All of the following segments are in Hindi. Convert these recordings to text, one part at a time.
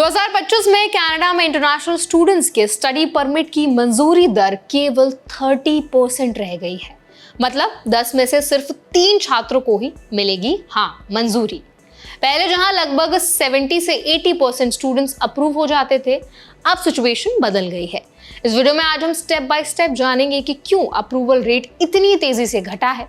2025 में कनाडा में इंटरनेशनल स्टूडेंट्स के स्टडी परमिट की मंजूरी दर केवल 30% रह गई है। मतलब 10 में से सिर्फ 3 छात्रों को ही मिलेगी मंजूरी। पहले जहां लगभग 70 से 80% स्टूडेंट्स अप्रूव हो जाते थे, अब सिचुएशन बदल गई है। इस वीडियो में आज हम स्टेप बाय स्टेप जानेंगे कि क्यों अप्रूवल रेट इतनी तेजी से घटा है,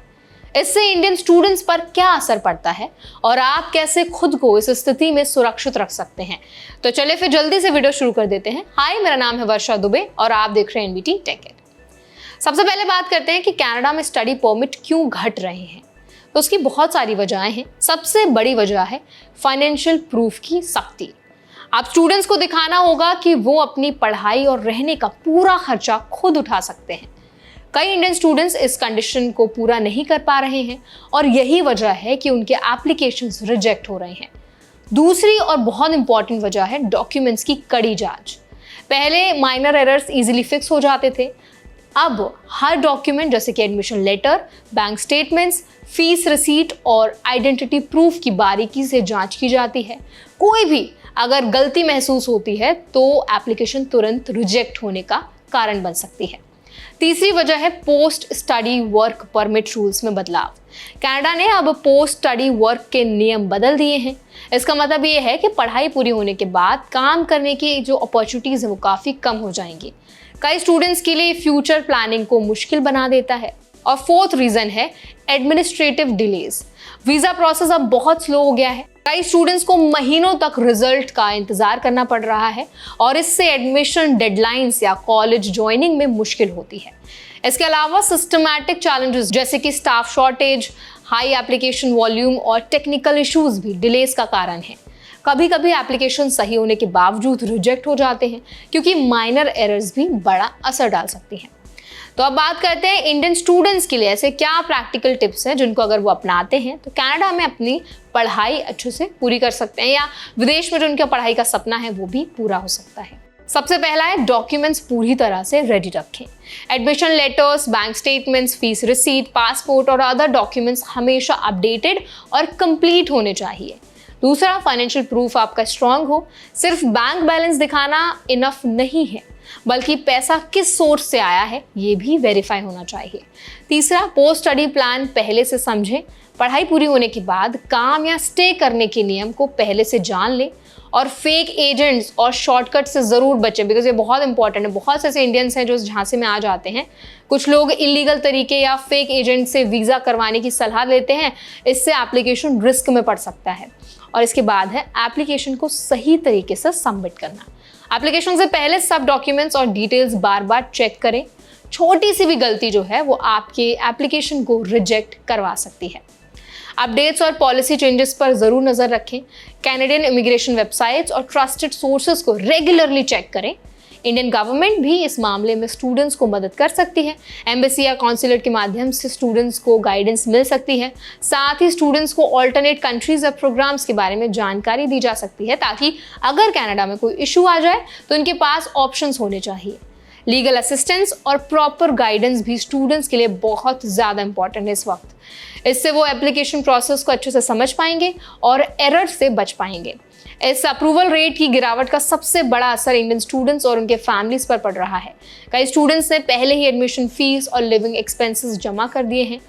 इससे इंडियन स्टूडेंट्स पर क्या असर पड़ता है और आप कैसे खुद को इस स्थिति में सुरक्षित रख सकते हैं। तो चलिए फिर जल्दी से वीडियो शुरू कर देते हैं। हाय, मेरा नाम है वर्षा दुबे और आप देख रहे हैं एनबीटी टेक इट। सबसे पहले बात करते हैं कि कनाडा में स्टडी परमिट क्यों घट रहे हैं। तो उसकी बहुत सारी वजहें हैं। सबसे बड़ी वजह है फाइनेंशियल प्रूफ की सख्ती। आप स्टूडेंट्स को दिखाना होगा कि वो अपनी पढ़ाई और रहने का पूरा खर्चा खुद उठा सकते हैं। कई इंडियन स्टूडेंट्स इस कंडीशन को पूरा नहीं कर पा रहे हैं और यही वजह है कि उनके एप्लीकेशंस रिजेक्ट हो रहे हैं। दूसरी और बहुत इंपॉर्टेंट वजह है डॉक्यूमेंट्स की कड़ी जांच। पहले माइनर एरर्स इजीली फिक्स हो जाते थे, अब हर डॉक्यूमेंट जैसे कि admission letter, bank statements, fees receipt और आइडेंटिटी प्रूफ की बारीकी से जांच की जाती है। कोई भी अगर गलती महसूस होती है तो एप्लीकेशन तुरंत रिजेक्ट होने का कारण बन सकती है। तीसरी वजह है post study work permit rules में बदलाव। कनाडा ने अब पोस्ट स्टडी वर्क के नियम बदल दिए हैं। इसका मतलब ये है कि पढ़ाई पूरी होने के बाद काम करने की जो अपॉर्चुनिटीज है वो काफ़ी कम हो जाएंगी। कई स्टूडेंट्स के लिए फ्यूचर प्लानिंग को मुश्किल बना देता है। और फोर्थ रीजन है एडमिनिस्ट्रेटिव डिलेज। वीज़ा प्रोसेस अब बहुत स्लो हो गया है। कई स्टूडेंट्स को महीनों तक रिजल्ट का इंतजार करना पड़ रहा है और इससे एडमिशन डेडलाइंस या कॉलेज ज्वाइनिंग में मुश्किल होती है। इसके अलावा सिस्टमैटिक चैलेंजेस जैसे कि staff shortage, high application volume और टेक्निकल इश्यूज भी डिलेज का कारण है। कभी कभी एप्लीकेशन सही होने के बावजूद रिजेक्ट हो जाते हैं क्योंकि माइनर एरर्स भी बड़ा असर डाल सकती हैं। तो अब बात करते हैं इंडियन स्टूडेंट्स के लिए ऐसे क्या प्रैक्टिकल टिप्स हैं जिनको अगर वो अपनाते हैं तो कनाडा में अपनी पढ़ाई अच्छे से पूरी कर सकते हैं या विदेश में जो उनका पढ़ाई का सपना है वो भी पूरा हो सकता है। सबसे पहला है डॉक्यूमेंट्स पूरी तरह से रेडी रखें। Admission letters, bank statements, fees receipt, passport और अदर डॉक्यूमेंट्स हमेशा अपडेटेड और कंप्लीट होने चाहिए। दूसरा, फाइनेंशियल प्रूफ आपका स्ट्रांग हो। सिर्फ बैंक बैलेंस दिखाना इनफ नहीं है, बल्कि पैसा किस सोर्स से आया है ये भी वेरीफाई होना चाहिए। तीसरा, पोस्ट स्टडी प्लान पहले से समझें। पढ़ाई पूरी होने के बाद काम या स्टे करने के नियम को पहले से जान लें और फेक एजेंट्स और शॉर्टकट से ज़रूर बचें, बिकॉज ये बहुत इंपॉर्टेंट है। बहुत से ऐसे इंडियंस हैं जो इस झांसे में आ जाते हैं। कुछ लोग इलीगल तरीके या फेक एजेंट से वीज़ा करवाने की सलाह लेते हैं। इससे एप्लीकेशन रिस्क में पड़ सकता है। और इसके बाद है एप्लीकेशन को सही तरीके से सबमिट करना। एप्लीकेशन से पहले सब डॉक्यूमेंट्स और डिटेल्स बार बार चेक करें। छोटी सी भी गलती जो है वो आपके एप्लीकेशन को रिजेक्ट करवा सकती है। अपडेट्स और पॉलिसी चेंजेस पर ज़रूर नज़र रखें। कैनेडियन इमिग्रेशन वेबसाइट्स और ट्रस्टेड सोर्सेज को रेगुलरली चेक करें। इंडियन गवर्नमेंट भी इस मामले में स्टूडेंट्स को मदद कर सकती है। एम्बेसी या कॉन्सुलेट के माध्यम से स्टूडेंट्स को गाइडेंस मिल सकती है। साथ ही स्टूडेंट्स को ऑल्टरनेट कंट्रीज या प्रोग्राम्स के बारे में जानकारी दी जा सकती है ताकि अगर कनाडा में कोई इशू आ जाए तो उनके पास ऑप्शंस होने चाहिए। लीगल असिस्टेंस और प्रॉपर गाइडेंस भी स्टूडेंट्स के लिए बहुत ज़्यादा इंपॉर्टेंट है इस वक्त। इससे वो एप्लीकेशन प्रोसेस को अच्छे से समझ पाएंगे और एरर से बच पाएंगे। इस अप्रूवल रेट की गिरावट का सबसे बड़ा असर इंडियन स्टूडेंट्स और उनके फैमिलीज पर पड़ रहा है। कई स्टूडेंट्स ने पहले ही एडमिशन फीस और लिविंग एक्सपेंसेस जमा कर दिए हैं।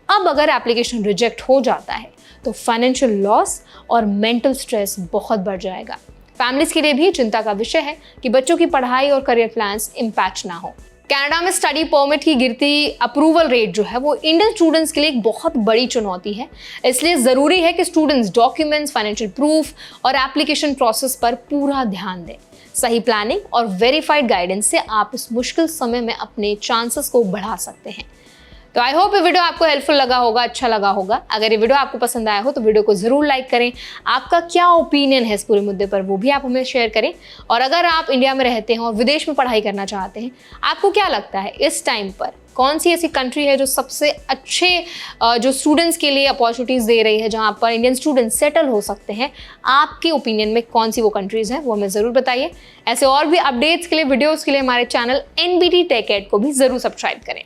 अब अगर एप्लीकेशन रिजेक्ट हो जाता है तो फाइनेंशियल लॉस और मेंटल स्ट्रेस बहुत बढ़ जाएगा। फैमिलीज के लिए भी चिंता का विषय है कि बच्चों की पढ़ाई और करियर प्लान्स इम्पैक्ट ना हो। कनाडा में स्टडी परमिट की गिरती अप्रूवल रेट जो है वो इंडियन स्टूडेंट्स के लिए एक बहुत बड़ी चुनौती है। इसलिए ज़रूरी है कि स्टूडेंट्स डॉक्यूमेंट्स, फाइनेंशियल प्रूफ और एप्लीकेशन प्रोसेस पर पूरा ध्यान दें। सही प्लानिंग और वेरीफाइड गाइडेंस से आप इस मुश्किल समय में अपने चांसेस को बढ़ा सकते हैं। तो आई होप ये वीडियो आपको हेल्पफुल लगा होगा, अच्छा लगा होगा। अगर ये वीडियो आपको पसंद आया हो तो वीडियो को ज़रूर लाइक करें। आपका क्या ओपिनियन है इस पूरे मुद्दे पर वो भी आप हमें शेयर करें। और अगर आप इंडिया में रहते हैं और विदेश में पढ़ाई करना चाहते हैं, आपको क्या लगता है इस टाइम पर कौन सी ऐसी कंट्री है जो सबसे अच्छे जो स्टूडेंट्स के लिए अपॉर्चुनिटीज़ दे रही है, जहाँ पर इंडियन स्टूडेंट्स सेटल हो सकते हैं? आपके ओपिनियन में कौन सी वो कंट्रीज़ हैं वो हमें ज़रूर बताइए। ऐसे और भी अपडेट्स के लिए, वीडियोज़ के लिए हमारे चैनल एनबीटी टेक इट को भी ज़रूर सब्सक्राइब करें।